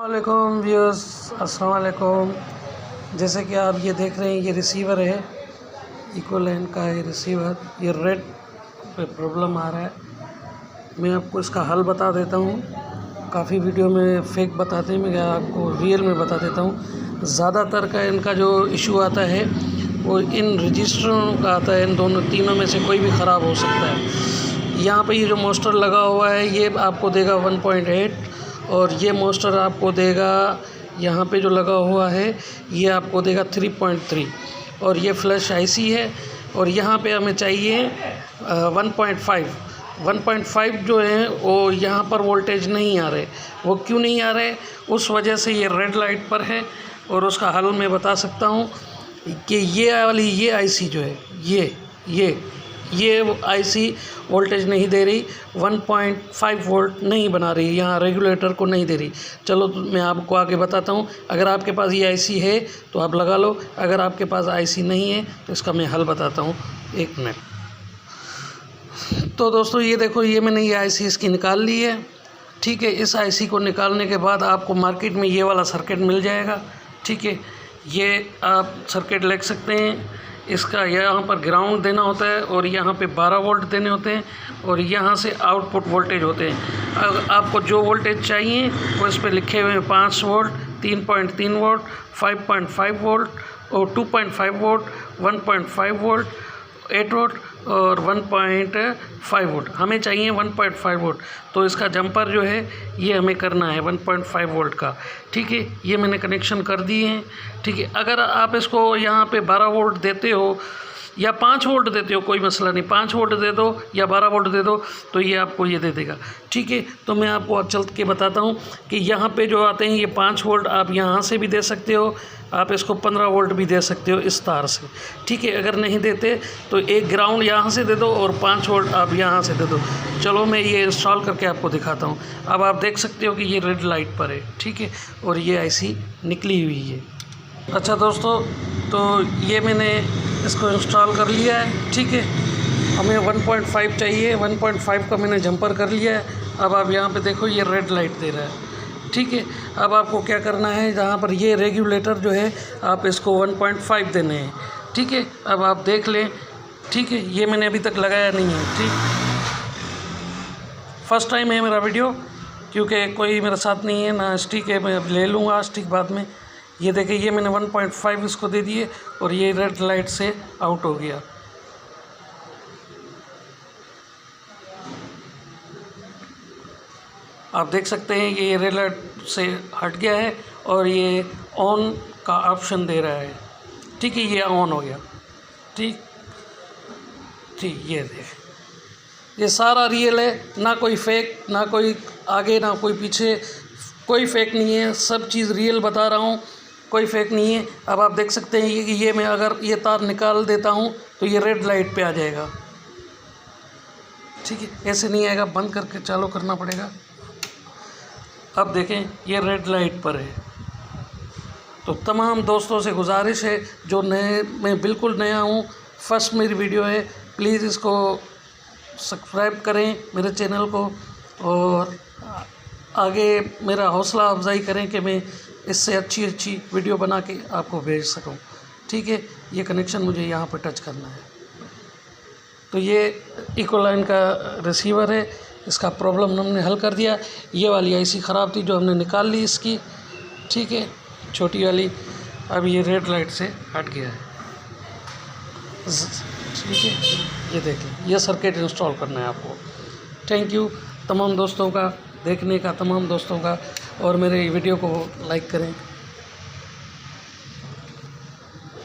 वालेकुम व्यूअर्स, अस्सलाम वालेकुम। जैसे कि आप ये देख रहे हैं, ये रिसीवर है, इकोलैंड का है रिसीवर। ये रेड पे प्रॉब्लम आ रहा है। मैं आपको इसका हल बता देता हूँ। काफ़ी वीडियो में फेक बताते हैं, मैं आपको रियल में बता देता हूँ। ज़्यादातर का इनका जो इशू आता है वो इन रजिस्टरों का आता है। इन तीनों में से कोई भी ख़राब हो सकता है। यहाँ पे ये जो मोस्टर लगा हुआ है ये आपको देगा 1.8 और ये मोस्टर आपको देगा, यहाँ पे जो लगा हुआ है ये आपको देगा 3.3 और ये फ्लैश आईसी है। और यहाँ पे हमें चाहिए 1.5 जो है वो यहाँ पर वोल्टेज नहीं आ रहे। वो क्यों नहीं आ रहे? उस वजह से ये रेड लाइट पर है। और उसका हल मैं बता सकता हूँ कि ये वाली ये आईसी जो है ये आईसी वोल्टेज नहीं दे रही, 1.5 वोल्ट नहीं बना रही, यहाँ रेगुलेटर को नहीं दे रही। चलो तो मैं आपको आगे बताता हूँ। अगर आपके पास ये आईसी है तो आप लगा लो, अगर आपके पास आईसी नहीं है तो इसका मैं हल बताता हूँ। 1 मिनट। तो दोस्तों ये देखो, ये मैंने ये आईसी इसकी निकाल ली है। ठीक है, इस आईसी को निकालने के बाद आपको मार्केट में ये वाला सर्किट मिल जाएगा। ठीक है, ये आप सर्किट लिख सकते हैं। इसका यहाँ पर ग्राउंड देना होता है और यहाँ पे 12 वोल्ट देने होते हैं और यहाँ से आउटपुट वोल्टेज होते हैं। अगर आपको जो वोल्टेज चाहिए वो इस पे लिखे हुए हैं। 5 वोल्ट, 3.3 वोल्ट, 5.5 वोल्ट और 2.5 वोल्ट, 1.5 वोल्ट, 8 वोल्ट और 1.5 वोल्ट। हमें चाहिए 1.5 वोल्ट। तो इसका जंपर जो है ये हमें करना है 1.5 वोल्ट का। ठीक है, ये मैंने कनेक्शन कर दिए हैं। ठीक है, अगर आप इसको यहाँ पे 12 वोल्ट देते हो या 5 वोल्ट देते हो कोई मसला नहीं, 5 वोल्ट दे दो या 12 वोल्ट दे दो तो ये आपको ये दे देगा। ठीक है, तो मैं आपको अब चल के बताता हूँ कि यहाँ पे जो आते हैं ये 5 वोल्ट आप यहाँ से भी दे सकते हो, आप इसको 15 वोल्ट भी दे सकते हो इस तार से। ठीक है, अगर नहीं देते तो एक ग्राउंड यहाँ से दे दो और 5 वोल्ट आप यहाँ से दे दो। चलो मैं ये इंस्टॉल करके आपको दिखाता हूँ। अब आप देख सकते हो कि ये रेड लाइट पर है। ठीक है, और ये आईसी निकली हुई है। अच्छा दोस्तों, तो ये मैंने इसको इंस्टॉल कर लिया है। ठीक है, हमें 1.5 चाहिए, 1.5 का मैंने जंपर कर लिया है। अब आप यहाँ पे देखो ये रेड लाइट दे रहा है। ठीक है, अब आपको क्या करना है, जहाँ पर ये रेगुलेटर जो है आप इसको 1.5 देने हैं। ठीक है, अब आप देख लें। ठीक है, ये मैंने अभी तक लगाया नहीं है। ठीक, फर्स्ट टाइम है मेरा वीडियो, क्योंकि कोई मेरा साथ नहीं है ना। स्टिक है, मैं ले लूँगा स्टिक बाद में। ये देखिए, ये मैंने 1.5 इसको दे दिए और ये रेड लाइट से आउट हो गया। आप देख सकते हैं कि ये रेड लाइट से हट गया है और ये ऑन का ऑप्शन दे रहा है। ठीक है, ये ऑन हो गया। ठीक, ये देख, ये सारा रियल है, ना कोई फेक, ना कोई आगे ना कोई पीछे, कोई फेक नहीं है। सब चीज़ रियल बता रहा हूँ, कोई फेक नहीं है। अब आप देख सकते हैं कि ये मैं अगर ये तार निकाल देता हूँ तो ये रेड लाइट पे आ जाएगा। ठीक है, ऐसे नहीं आएगा, बंद करके चालू करना पड़ेगा। अब देखें ये रेड लाइट पर है। तो तमाम दोस्तों से गुजारिश है, जो नए, मैं बिल्कुल नया हूँ, फर्स्ट मेरी वीडियो है, प्लीज़ इसको सब्सक्राइब करें मेरे चैनल को और आगे मेरा हौसला अफजाई करें कि मैं इससे अच्छी वीडियो बना के आपको भेज सकूं। ठीक है, ये कनेक्शन मुझे यहाँ पर टच करना है। तो ये इकोलाइन का रिसीवर है, इसका प्रॉब्लम हमने हल कर दिया। ये वाली आईसी ख़राब थी जो हमने निकाल ली इसकी। ठीक है, छोटी वाली। अब ये रेड लाइट से हट गया है। ठीक है, ये देख लें, ये सर्किट इंस्टॉल करना है आपको। थैंक यू तमाम दोस्तों का देखने का, तमाम दोस्तों का, और मेरे वीडियो को लाइक करें।